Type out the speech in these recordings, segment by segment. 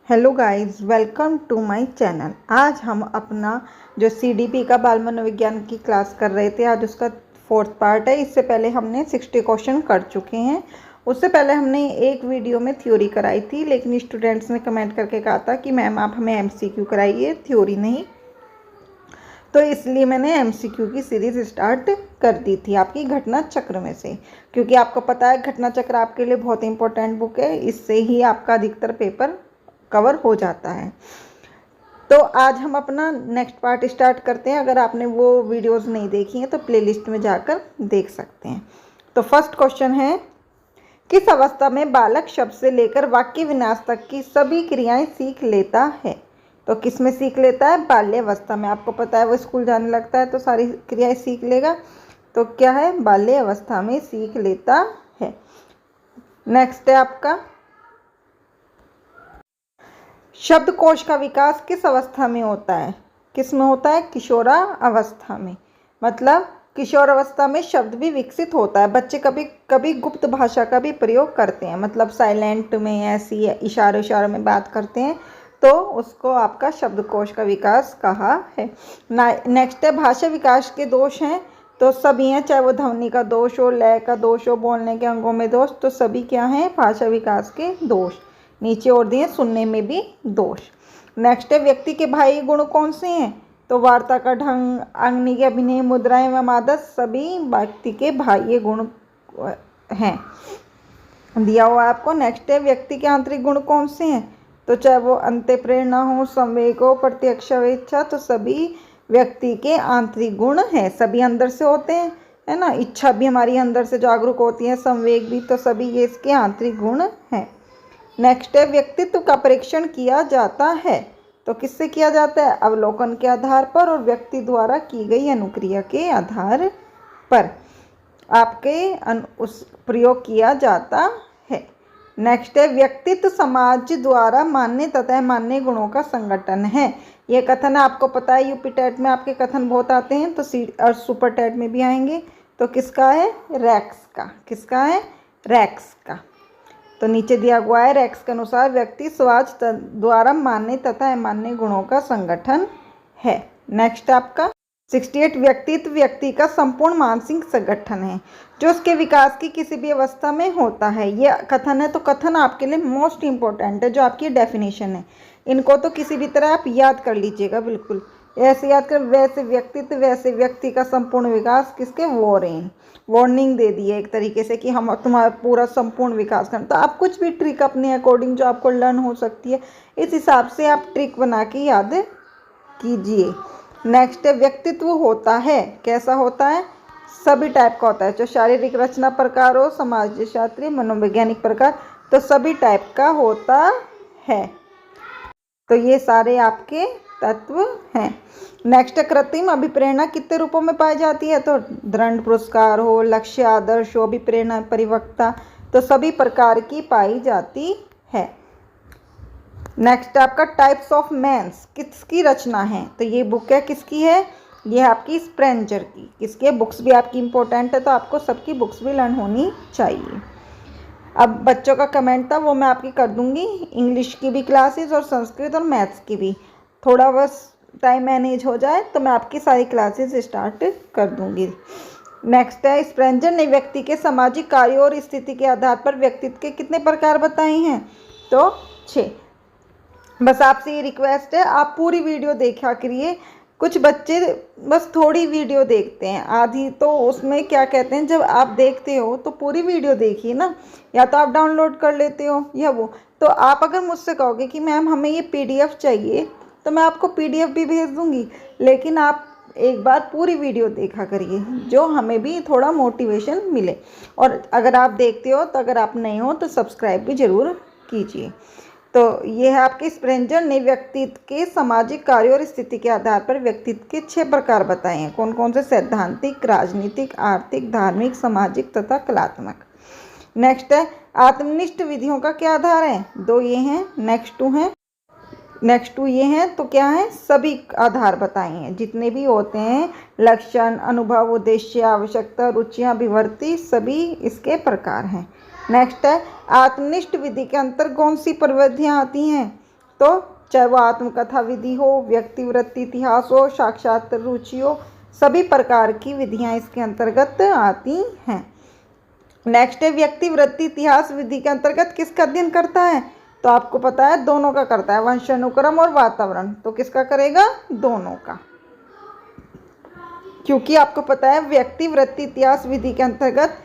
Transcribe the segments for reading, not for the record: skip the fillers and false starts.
Hello guys, welcome to my channel. आज हम अपना जो सीडीपी का बाल मनोविज्ञान की क्लास कर रहे थे, आज उसका 4th पार्ट है। इससे पहले हमने 60 क्वेश्चन कर चुके हैं। उससे पहले हमने एक वीडियो में थ्योरी कराई थी, लेकिन स्टूडेंट्स ने कमेंट करके कहा था कि मैम आप हमें एमसीक्यू कराइए, थ्योरी नहीं। तो इसलिए मैंने एमसीक्यू की सीरीज़ स्टार्ट कर दी थी आपकी घटना चक्र में से, क्योंकि आपको पता है घटना चक्र आपके लिए बहुत इंपॉर्टेंट बुक है। इससे ही आपका अधिकतर पेपर कवर हो जाता है। तो आज हम अपना नेक्स्ट पार्ट स्टार्ट करते हैं। अगर आपने वो वीडियोस नहीं देखी हैं तो प्लेलिस्ट में जाकर देख सकते हैं। तो फर्स्ट क्वेश्चन है, किस अवस्था में बालक शब्द से लेकर वाक्य विन्यास तक की सभी क्रियाएं सीख लेता है? तो किस में सीख लेता है? बाल्यावस्था में। आपको पता है वो स्कूल जाने लगता है तो सारी क्रियाएं सीख लेगा। तो क्या है? बाल्यावस्था में सीख लेता है। नेक्स्ट है आपका, शब्दकोश का विकास किस अवस्था में होता है? किस में होता है? किशोरा अवस्था में। मतलब किशोर अवस्था में शब्द भी विकसित होता है। बच्चे कभी कभी गुप्त भाषा का भी प्रयोग करते हैं, मतलब साइलेंट में ऐसी इशारों में बात करते हैं, तो उसको आपका शब्दकोश का विकास कहा है। नेक्स्ट है, भाषा विकास के दोष हैं तो सभी हैं, चाहे वो ध्वनि का दोष हो, लय का दोष हो, बोलने के अंगों में दोष, तो सभी क्या हैं? भाषा विकास के दोष। नीचे और दिए सुनने में भी दोष। नेक्स्ट है, व्यक्ति के बाह्य गुण कौन से हैं? तो वार्ता का ढंग, आंगनी के अभिनय, मुद्राएं एवं आदत, सभी व्यक्ति के बाह्य गुण हैं, दिया हुआ आपको। नेक्स्ट है, व्यक्ति के आंतरिक गुण कौन से हैं? तो चाहे वो अंतःप्रेरणा हो, संवेग हो, प्रत्यक्ष इच्छा, तो सभी व्यक्ति के आंतरिक गुण हैं। सभी अंदर से होते हैं, है ना। इच्छा भी हमारी अंदर से जागरूक होती है, संवेग भी, तो सभी ये इसके आंतरिक गुण हैं। नेक्स्ट है, व्यक्तित्व का परीक्षण किया जाता है तो किससे किया जाता है? अवलोकन के आधार पर और व्यक्ति द्वारा की गई अनुक्रिया के आधार पर आपके उस प्रयोग किया जाता है। नेक्स्ट है, व्यक्तित्व समाज द्वारा मान्य तथा अमान्य गुणों का संगठन है। ये कथन आपको पता है, यूपी टेट में आपके कथन बहुत आते हैं, तो सी और सुपर टेट में भी आएंगे। तो किसका है? रैक्स का। किसका है? रैक्स का। तो नीचे दिया हुआ है, रैक्स के अनुसार व्यक्ति समाज द्वारा मान्य तथा अमान्य गुणों का संगठन है। नेक्स्ट आपका 68, व्यक्तित्व व्यक्ति का संपूर्ण मानसिक संगठन है जो उसके विकास की किसी भी अवस्था में होता है। ये कथन है, तो कथन आपके लिए मोस्ट इंपॉर्टेंट है, जो आपकी डेफिनेशन है। इनको तो किसी भी तरह आप याद कर लीजिएगा, बिल्कुल ऐसे याद कर। वैसे व्यक्तित्व वैसे व्यक्ति का संपूर्ण विकास, किसके? वार्निंग दे दी है एक तरीके से कि हम तुम्हारा पूरा संपूर्ण विकास करें। तो आप कुछ भी ट्रिक अपने अकॉर्डिंग जो आपको लर्न हो सकती है, इस हिसाब से आप ट्रिक बना के याद कीजिए। नेक्स्ट है, व्यक्तित्व होता है, कैसा होता है? सभी टाइप का होता है, जो शारीरिक रचना प्रकार हो, समाज शास्त्रीय, मनोवैज्ञानिक प्रकार, तो सभी टाइप का होता है। तो ये सारे आपके तत्व हैं। नेक्स्ट, कृत्रिम अभिप्रेरणा कितने रूपों में पाई जाती है? तो दृढ़ पुरस्कार हो, लक्ष्य आदर्श हो, अभिप्रेरणा, परिवक्ता, तो सभी प्रकार की पाई जाती है। नेक्स्ट आपका टाइप्स ऑफ मेंस किसकी रचना है? तो ये बुक है, किसकी है? ये है आपकी स्प्रेंजर की। किसकी? बुक्स भी आपकी इंपॉर्टेंट है, तो आपको सबकी बुक्स भी लर्न होनी चाहिए। अब बच्चों का कमेंट था, वो मैं आपकी कर दूंगी, इंग्लिश की भी क्लासेस और संस्कृत और मैथ्स की भी। थोड़ा बस टाइम मैनेज हो जाए तो मैं आपकी सारी क्लासेस स्टार्ट कर दूंगी। नेक्स्ट है, स्प्रेंजर ने व्यक्ति के सामाजिक कार्यों और स्थिति के आधार पर व्यक्तित्व के कितने प्रकार बताए हैं? तो 6। बस आपसे ये रिक्वेस्ट है, आप पूरी वीडियो देखा करिए। कुछ बच्चे बस थोड़ी वीडियो देखते हैं, आधी, तो उसमें क्या कहते हैं, जब आप देखते हो तो पूरी वीडियो देखिए ना, या तो आप डाउनलोड कर लेते हो या वो। तो आप अगर मुझसे कहोगे कि मैम हमें ये पीडीएफ चाहिए, तो मैं आपको पीडीएफ भी भेज दूंगी, लेकिन आप एक बार पूरी वीडियो देखा करिए, जो हमें भी थोड़ा मोटिवेशन मिले। और अगर आप देखते हो, तो अगर आप नए हो तो सब्सक्राइब भी ज़रूर कीजिए। तो ये है आपके स्प्रेंजर ने व्यक्तित्व के सामाजिक कार्यों और स्थिति के आधार पर व्यक्तित्व के 6 प्रकार बताए हैं। कौन कौन से? सैद्धांतिक, राजनीतिक, आर्थिक, धार्मिक, सामाजिक तथा कलात्मक। नेक्स्ट है, आत्मनिष्ठ विधियों का क्या आधार है? 2 ये हैं। नेक्स्ट 2 ये हैं, तो क्या है? सभी आधार बताए हैं, जितने भी होते हैं, लक्षण, अनुभव, उद्देश्य, आवश्यकता, रुचियाँ, अभिवृत्ति, सभी इसके प्रकार हैं। नेक्स्ट है, आत्मनिष्ठ विधि के अंतर कौन सी प्रविधियाँ आती हैं? तो चाहे वो आत्मकथा विधि हो, व्यक्ति वृत्ति इतिहास हो, साक्षात्कार रुचि हो, सभी प्रकार की विधियां इसके अंतर्गत आती हैं। नेक्स्ट है व्यक्ति वृत्ति इतिहास विधि के अंतर्गत किसका अध्ययन करता है? तो आपको पता है दोनों का करता है, वंशानुक्रम और वातावरण। तो किसका करेगा? दोनों का, क्योंकि आपको पता है व्यक्ति वृत्ति इतिहास विधि के अंतर्गत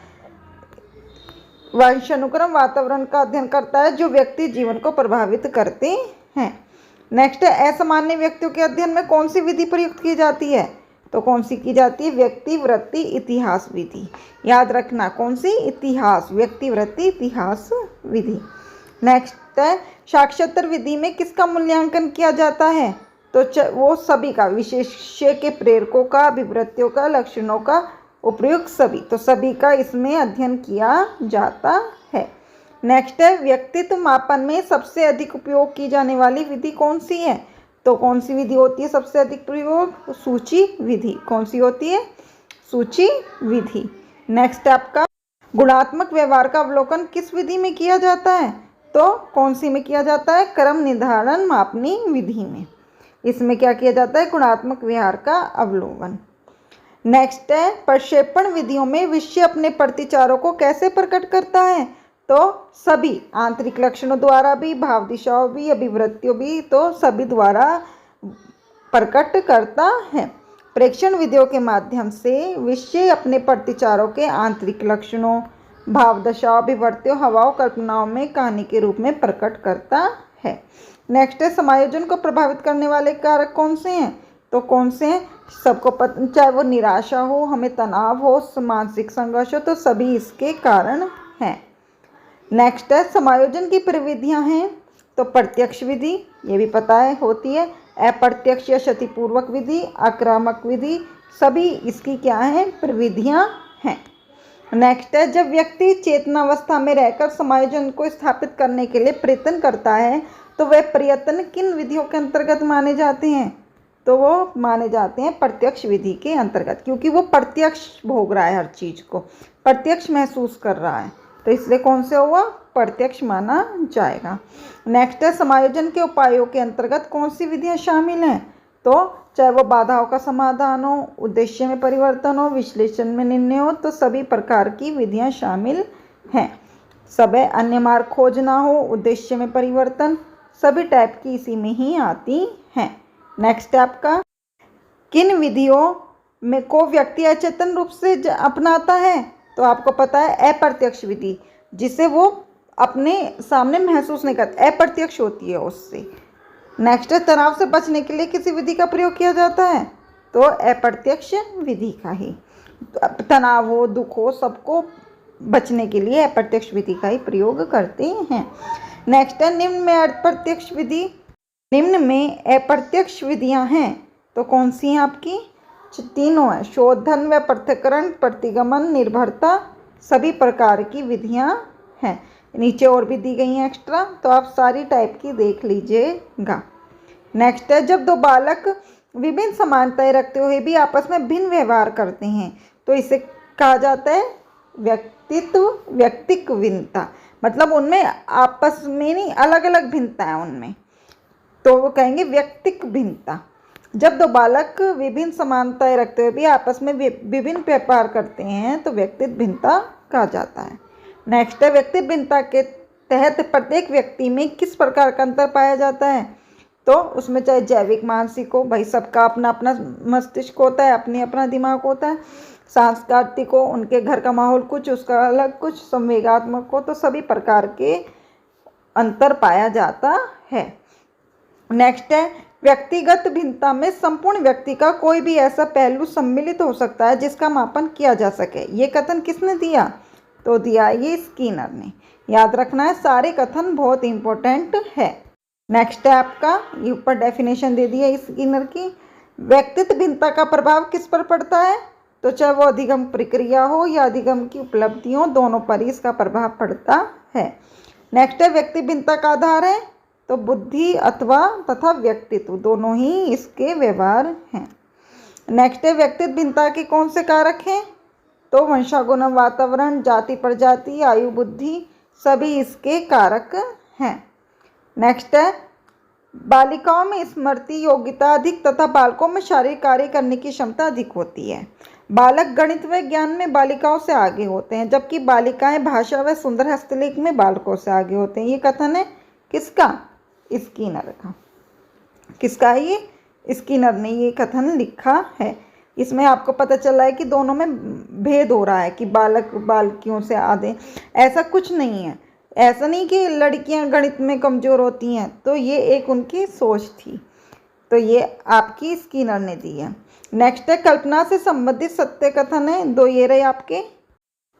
वंशानुक्रम वातावरण का अध्ययन करता है जो व्यक्ति जीवन को प्रभावित करते हैं। नेक्स्ट है असामान्य व्यक्तियों के अध्ययन में कौन सी विधि प्रयुक्त की जाती है? तो कौन सी की जाती है? व्यक्ति वृत्ति इतिहास विधि। याद रखना, कौन सी? इतिहास, व्यक्ति वृत्ति इतिहास विधि। नेक्स्ट है साक्षात्कार विधि में किसका मूल्यांकन किया जाता है? तो वो सभी का, विशेष्य के प्रेरकों का, अभिवृत्तियों का, लक्षणों का, उपयुक्त सभी, तो सभी का इसमें अध्ययन किया जाता है। नेक्स्ट है व्यक्तित्व मापन में सबसे अधिक उपयोग की जाने वाली विधि कौन सी है? तो कौन सी विधि होती है सबसे अधिक प्रयोग? सूची विधि। कौन सी होती है? सूची विधि। नेक्स्ट आपका गुणात्मक व्यवहार का अवलोकन किस विधि में किया जाता है? तो कौन सी में किया जाता है? क्रम निर्धारण मापनी विधि में। इसमें क्या किया जाता है? गुणात्मक व्यवहार का अवलोकन। नेक्स्ट है प्रक्षेपण विधियों में विषय अपने प्रतिचारों को कैसे प्रकट करता है? तो सभी आंतरिक लक्षणों द्वारा भी, भाव दिशाओं भी, अभिवृत्तियों भी, तो सभी द्वारा प्रकट करता है। प्रेक्षण विधियों के माध्यम से विषय अपने प्रतिचारों के आंतरिक लक्षणों, भाव दशाओं, अभिवृत्तियों, हवाओं, कल्पनाओं में कहानी के रूप में प्रकट करता है। नेक्स्ट है समायोजन को प्रभावित करने वाले कारक कौन से हैं? तो कौन से हैं? सबको चाहे वो निराशा हो, हमें तनाव हो, मानसिक संघर्ष हो, तो सभी इसके कारण हैं। नेक्स्ट है समायोजन की प्रविधियां हैं। तो प्रत्यक्ष विधि, ये भी पता है होती है, अप्रत्यक्ष या क्षतिपूर्वक विधि, आक्रामक विधि, सभी इसकी क्या है? प्रविधियां हैं। नेक्स्ट है जब व्यक्ति चेतनावस्था में रहकर समायोजन को स्थापित करने के लिए प्रयत्न करता है तो वह प्रयत्न किन विधियों के अंतर्गत माने जाते हैं? तो वो माने जाते हैं प्रत्यक्ष विधि के अंतर्गत, क्योंकि वो प्रत्यक्ष भोग रहा है, हर चीज को प्रत्यक्ष महसूस कर रहा है, तो इसलिए कौन से हुआ? प्रत्यक्ष माना जाएगा। नेक्स्ट है समायोजन के उपायों के अंतर्गत कौन सी विधियां शामिल हैं? तो चाहे वो बाधाओं का समाधान हो, उद्देश्य में परिवर्तन हो, विश्लेषण में निर्णय हो, तो सभी प्रकार की विधियां शामिल हैं। सब अन्य मार्ग खोजना हो, उद्देश्य में परिवर्तन, सभी टाइप की इसी में ही आती हैं। नेक्स्ट है आपका किन विधियों में को व्यक्ति अचेतन रूप से अपनाता है? तो आपको पता है अप्रत्यक्ष विधि, जिसे वो अपने सामने महसूस नहीं करता, अप्रत्यक्ष होती है उससे। नेक्स्ट है तनाव से बचने के लिए किसी विधि का प्रयोग किया जाता है? तो अप्रत्यक्ष विधि का ही, तनाव हो, दुख हो, सबको बचने के लिए अप्रत्यक्ष विधि का ही प्रयोग करते हैं। नेक्स्ट है निम्न में अप्रत्यक्ष विधि, निम्न में अप्रत्यक्ष विधियां हैं, तो कौन सी हैं आपकी? तीनों है, शोधन व पृथक्करण, प्रतिगमन, निर्भरता, सभी प्रकार की विधियां हैं। नीचे और भी दी गई हैं एक्स्ट्रा, तो आप सारी टाइप की देख लीजिएगा। नेक्स्ट है जब दो बालक विभिन्न समानताएं रखते हुए भी आपस में भिन्न व्यवहार करते हैं तो इसे कहा जाता है व्यक्तिक भिन्नता, मतलब उनमें आपस में नहीं, अलग अलग भिन्नता है उनमें, तो वो कहेंगे व्यक्तिक भिन्नता। जब दो बालक विभिन्न समानताएं रखते हुए भी आपस में विभिन्न व्यवहार करते हैं तो व्यक्तित्व भिन्नता कहा जाता है। नेक्स्ट है व्यक्तित्व भिन्नता के तहत प्रत्येक व्यक्ति में किस प्रकार का अंतर पाया जाता है? तो उसमें चाहे जैविक, मानसिक हो, भाई सबका अपना अपना मस्तिष्क होता है, अपनी अपना दिमाग होता है, सांस्कृतिक हो, उनके घर का माहौल कुछ, उसका अलग कुछ, संवेगात्मक हो, तो सभी प्रकार के अंतर पाया जाता है। नेक्स्ट है व्यक्तिगत भिन्नता में संपूर्ण व्यक्ति का कोई भी ऐसा पहलू सम्मिलित हो सकता है जिसका मापन किया जा सके। ये कथन किसने दिया? तो दिया ये स्किनर ने। याद रखना है, सारे कथन बहुत इंपॉर्टेंट है। नेक्स्ट है आपका, ये ऊपर डेफिनेशन दे दी है स्किनर की। व्यक्तित्व भिन्नता का प्रभाव किस पर पड़ता है? तो चाहे वो अधिगम प्रक्रिया हो या अधिगम की उपलब्धि हो, दोनों पर ही इसका प्रभाव पड़ता है। नेक्स्ट है व्यक्ति भिन्नता का आधार है, तो बुद्धि अथवा तथा व्यक्तित्व दोनों ही इसके व्यवहार हैं। नेक्स्ट है व्यक्तित्व भिन्नता के कौन से कारक हैं? तो वंशानुगुण, वातावरण, जाति प्रजाति, आयु, बुद्धि, सभी इसके कारक हैं। नेक्स्ट है बालिकाओं में स्मृति योग्यता अधिक तथा बालकों में शारीरिक कार्य करने की क्षमता अधिक होती है। बालक गणित व ज्ञान में बालिकाओं से आगे होते हैं, जबकि बालिकाएं भाषा व सुंदर हस्तलेख में बालकों से आगे होते हैं। ये कथन है किसका? स्किनर का। किसका है ये? स्किनर ने ये कथन लिखा है। इसमें आपको पता चल रहा है कि दोनों में भेद हो रहा है कि बालक बालकियों से आगे। ऐसा कुछ नहीं है, ऐसा नहीं कि लड़कियां गणित में कमज़ोर होती हैं, तो ये एक उनकी सोच थी। तो ये आपकी स्किनर ने दी है। नेक्स्ट है कल्पना से संबंधित सत्य कथन है। 2 ये रहे आपके,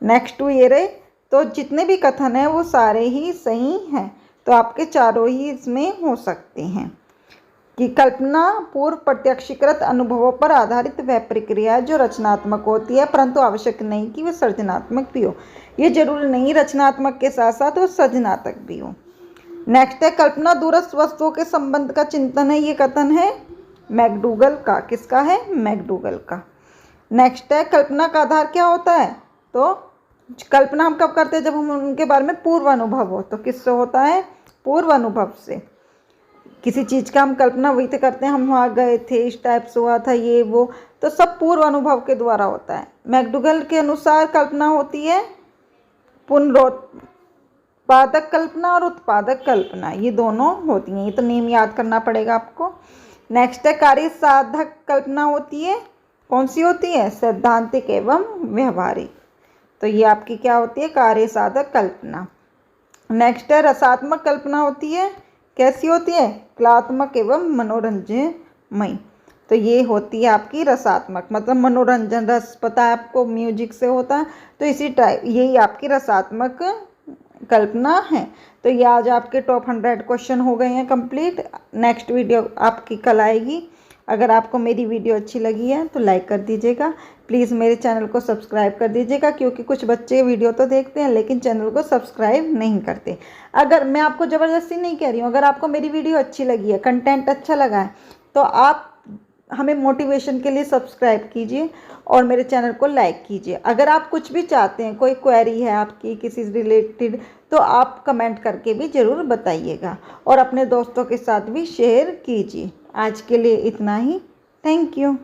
नेक्स्ट 2 ये रहे। तो जितने भी कथन हैं वो सारे ही सही हैं, तो आपके चारों ही इसमें हो सकते हैं। कि कल्पना पूर्व प्रत्यक्षीकृत अनुभवों पर आधारित वह प्रक्रिया है जो रचनात्मक होती है, परंतु आवश्यक नहीं कि वह सृजनात्मक भी हो। ये जरूरी नहीं रचनात्मक के साथ साथ वो सृजनात्मक भी हो। नेक्स्ट है कल्पना दूरस्थ वस्तुओं के संबंध का चिंतन है। ये कथन है मैकडूगल का। किसका है? मैकडूगल का। नेक्स्ट है कल्पना का आधार क्या होता है? तो कल्पना हम कब करते हैं? जब हम उनके बारे में पूर्व अनुभव हो। तो किससे होता है? पूर्व अनुभव से। किसी चीज़ का हम कल्पना वही तो करते हैं, हम वहाँ गए थे, इस टाइप से हुआ था, ये वो, तो सब पूर्व अनुभव के द्वारा होता है। मैकडूगल के अनुसार कल्पना होती है पुनरुत्पादक कल्पना और उत्पादक कल्पना, ये दोनों होती हैं। ये तो नेम याद करना पड़ेगा आपको। नेक्स्ट है कार्य साधक कल्पना होती है। कौन सी होती है? सैद्धांतिक एवं व्यवहारिक। तो ये आपकी क्या होती है? कार्य साधक कल्पना। नेक्स्ट है रसात्मक कल्पना होती है। कैसी होती है? कलात्मक एवं मनोरंजनमयी। तो ये होती है आपकी रसात्मक, मतलब मनोरंजन, रस पता है आपको म्यूजिक से होता है, तो इसी टाइप यही आपकी रसात्मक कल्पना है। तो ये आज आपके टॉप 100 क्वेश्चन हो गए हैं कंप्लीट। नेक्स्ट वीडियो आपकी कल आएगी। अगर आपको मेरी वीडियो अच्छी लगी है तो लाइक कर दीजिएगा। प्लीज़ मेरे चैनल को सब्सक्राइब कर दीजिएगा, क्योंकि कुछ बच्चे वीडियो तो देखते हैं लेकिन चैनल को सब्सक्राइब नहीं करते। अगर मैं आपको ज़बरदस्ती नहीं कह रही हूँ, अगर आपको मेरी वीडियो अच्छी लगी है, कंटेंट अच्छा लगा है, तो आप हमें मोटिवेशन के लिए सब्सक्राइब कीजिए और मेरे चैनल को लाइक कीजिए। अगर आप कुछ भी चाहते हैं, कोई क्वेरी है आपकी किसी से रिलेटेड, तो आप कमेंट करके भी ज़रूर बताइएगा और अपने दोस्तों के साथ भी शेयर कीजिए। आज के लिए इतना ही। Thank you.